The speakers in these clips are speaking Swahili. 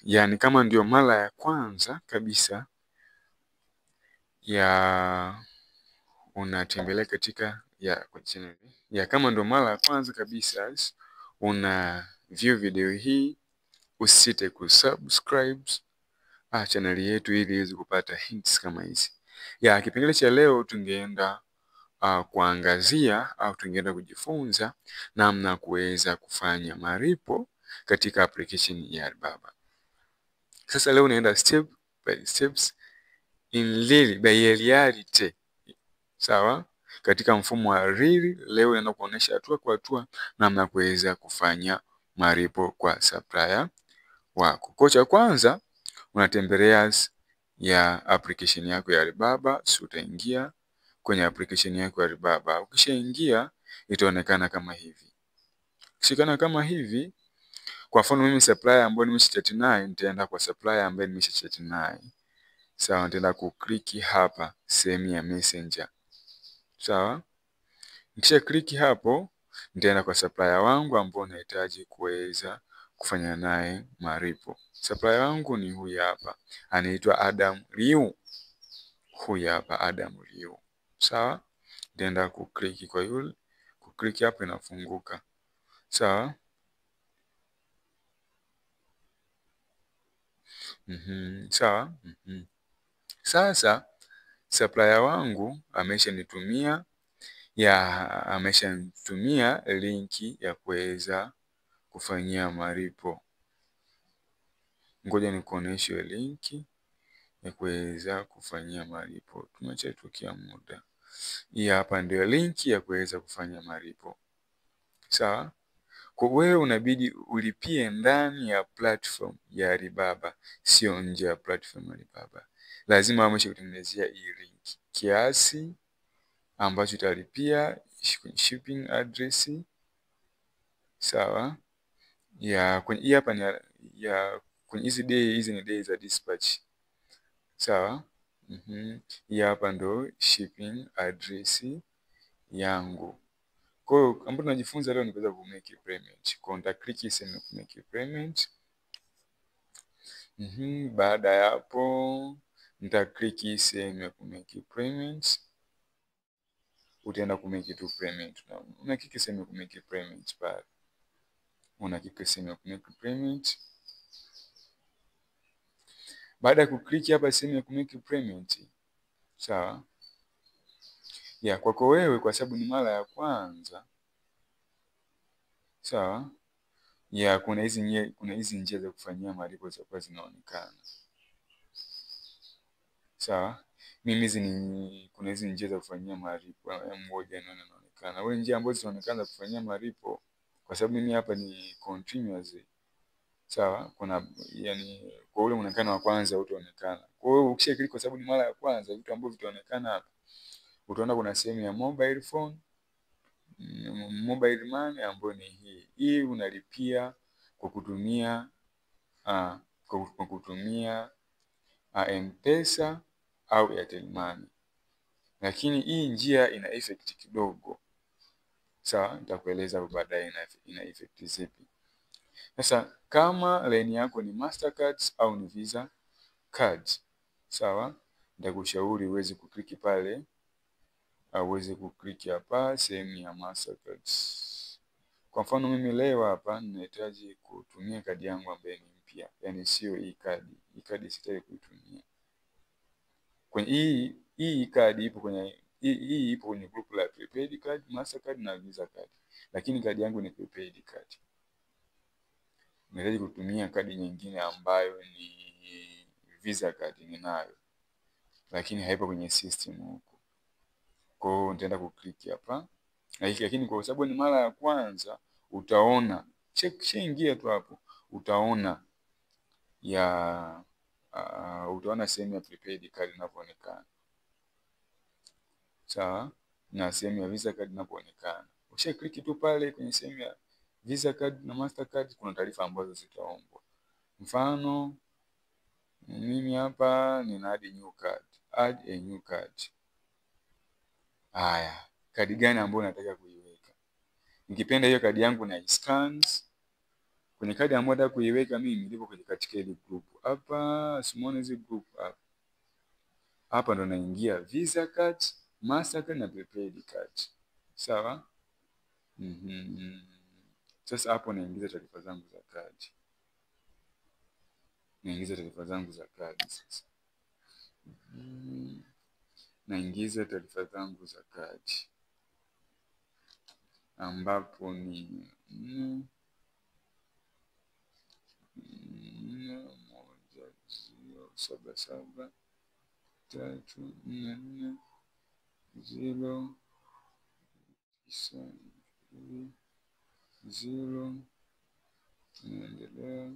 Yani kama ndio mara ya kwanza kabisa ya unatembelea katika kwa channel kama ndio mara ya kwanza kabisa una view video hii, usisite kusubscribe channel yetu ili iweze kupata hints kama hizi. Kipengele cha leo tungeenda kuangazia au tungeenda kujifunza namna kuweza kufanya malipo katika application ya Alibaba. Sasa leo unaenda step by steps in reality. Sawa? Katika mfumo wa real, leo naenda kuonesha hatua kwa hatua namna kuweza kufanya malipo kwa supplier wako. Kwa cha kwanza unatembelea application yako ya Alibaba, utaingia kwenye application yako ya Alibaba. Ukishaingia itaonekana kama hivi. Kishikana kama hivi, kwa mfano mimi supplier ambaye nimeshachat naye, nitaenda kwa supplier ambaye nimeshachat naye. Sawa, nitaenda kukliki hapa sehemu ya messenger. Sawa? Nikisha kliki hapo, nitaenda kwa supplier wangu ambao nahitaji kuweza kufanya naye malipo. Supplier wangu ni huyu hapa. Anaitwa Adam Liu. Huyu hapa Adam Liu. Sawa? Nitaenda kukliki kwa yule. Kukliki hapo inafunguka. Sawa? Sawa? Sasa supplier wangu ameshanitumia linki ya kuweza kufanyia malipo. Ngoja nikuoneshe linki ya kuweza kufanyia malipo. Tumechatukia muda. Hii hapa ndio linki ya kuweza kufanya malipo. Sawa? Kwa wewe unabidi ulipie ndani ya platform ya Alibaba, sio nje ya platform ya Alibaba. Lazima wameshakutengenezea hii link. Kiasi ambacho utalipia, shipping address. Sawa? Kwenye hapa ni kwenye hizi ni days za dispatch. Sawa? Hii hapa ndo shipping address yangu. Kwa hiyo ambapo tunajifunza leo ni kuweza ku make payment. Kwa nita click sehemu ku make payment. Baada ya hapo nita click sehemu ya ku make payment. Utaenda ku make tu payment. Una click sehemu ya ku make payment pale. Una click sehemu ya ku make payment. Baada ya ku click hapa sehemu ya ku make payment. Sawa? Kwako wewe kwa sababu ni mara ya kwanza. Sawa? Kuna hizi njia za kufanyia malipo zitakuwa zinaonekana. Sawa? Kuna hizi njia za kufanyia malipo moja inaonekana. Wewe njia ambazo zinaonekana za kufanyia malipo kwa sababu mimi hapa ni continuous. Sawa? Kwa ule muonekano wa kwanza utaonekana. Kwa hiyo ukishaklik kwa sababu ni mara ya kwanza, vitu ambavyo vitaonekana hapa. Utaona kuna sehemu ya mobile phone, mobile money ambayo ni hii. Hii unalipia kwa kutumia M-Pesa au Airtel Money. Lakini hii njia ina effect kidogo. Sawa, nitakueleza baadaye ina effect zipi. Sasa kama line yako ni Mastercard au ni Visa card, sawa, nitakushauri uweze kukliki pale au uweze kukliki hapa sehemu ya Mastercard. Kwa mfano mimi leo hapa ninahitaji kutumia kadi yangu ambayo ni mpya, yani sio hii kadi. Hii kadi sitaki kuitumia. Kwenye hii kadi ipo kwenye group la prepaid card, Mastercard na Visa card. Lakini kadi yangu ni prepaid card. Nahitaji kutumia kadi nyingine ambayo ni Visa card ninayo. Lakini haipo kwenye system huko. Kwa hiyo nitaenda kukliki hapa. Lakini kwa sababu ni mara ya kwanza utaona ingia tu hapo. Utaona utaona sehemu ya prepaid card inapoonekana. Sawa? Na sehemu ya Visa card inapoonekana. Ukisha click tu pale kwenye sehemu ya Visa card na Mastercard kuna taarifa ambazo zitaombwa. Mfano mimi hapa nina add a new card. Kadi gani ambayo nataka kuiweka? Nikipenda hiyo kadi yangu na scan. Kwenye kadi ambayo nataka kuiweka mimi ndipo kwenye katika ile group. Hapa simuone hizi group hapa. Hapa ndo naingia Visa card, Mastercard na prepaid card. Sawa? Sasa hapo naingiza taarifa zangu za kadi. Naingiza taarifa zangu za kadi sasa. Naingiza taarifa zangu za kadi. Ambapo ni 1077340 naendelea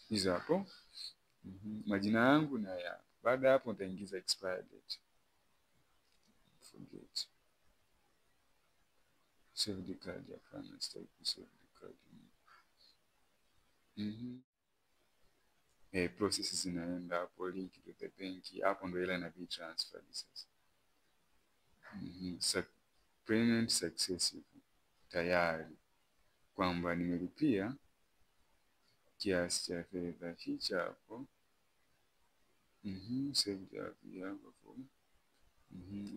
hizo hapo. Majina yangu na ya. Baada hapo nitaingiza expire date. Forget. Save the card hapana, sitaki kusave the card. Process zinaenda hapo, link to the bank hapo ndo ile inabidi transfer sasa. Payment successful. Tayari kwamba nimelipia kiasi cha fedha hicho hapo. Save hapo.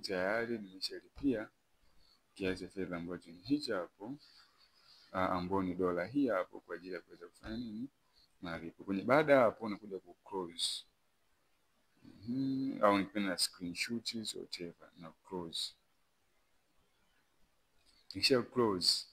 Tayari nimeshalipia kiasi cha fedha ambacho ni hicho hapo, ambao ni dola hii hapo kwa ajili ya kuweza kufanya nini? Malipo. Kwenye baada hapo unakuja ku close. Au nipenda screenshots whatever na close. Kisha close.